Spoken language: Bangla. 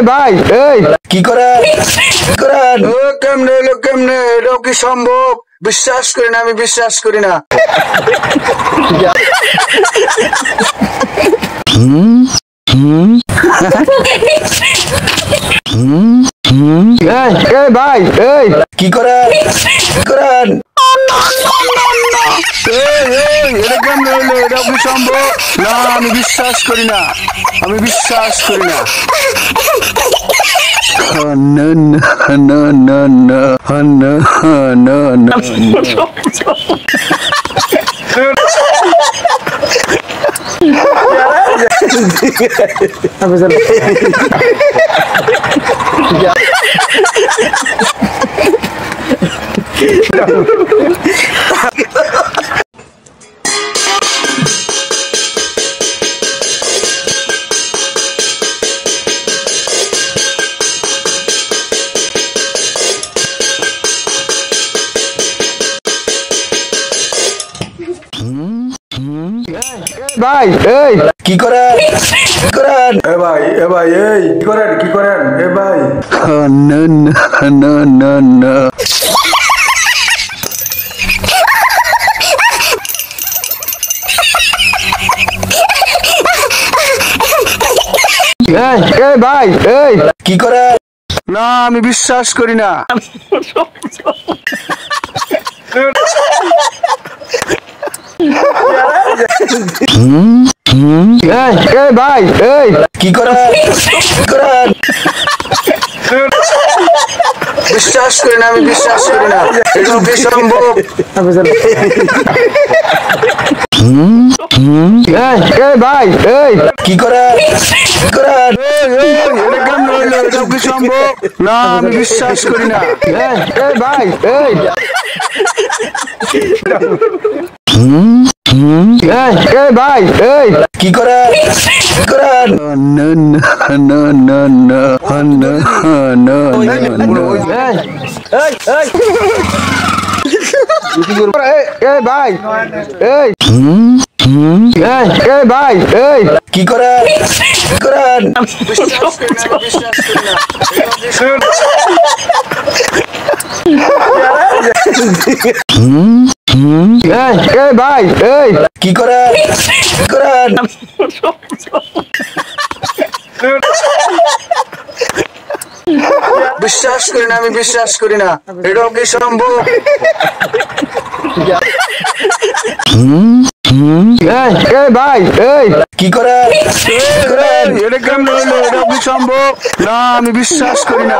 ভাই কি করেন কেমনে এলো কেমনে এটাও কি সম্ভব? বিশ্বাস করি না, আমি বিশ্বাস করি না। ভাই কি করেন এটা কেমনে হলো? এটাও কি সম্ভব? না, আমি বিশ্বাস করি না, আমি বিশ্বাস করি না। No, no, no, no, no, no, no, no. ভাই কি করেন ভাই কি করেন ভাই? No, no, no, no. ভাই কি করেন না, আমি বিশ্বাস করি না। ভাই কি করেন বিশ্বাস করি না, আমি বিশ্বাস করি না। এটাও কি সম্ভব? ভাই কি করেন এটা কেমন হইলো? এটাও কি সম্ভব? না, আমি বিশ্বাস করি না। ভাই ভাই কি করেন No, no, no, no, no, no, no, no. ভাই ভাই কি করেন বিশ্বাস করি না, বিশ্বাস করি না। ভাই কি করেন বিশ্বাস করি না, আমি বিশ্বাস করি না। এটাও কি সম্ভব? ভাই কি করেন এটা কেমন হইলো? এটাও কি সম্ভব? না, আমি বিশ্বাস করি না।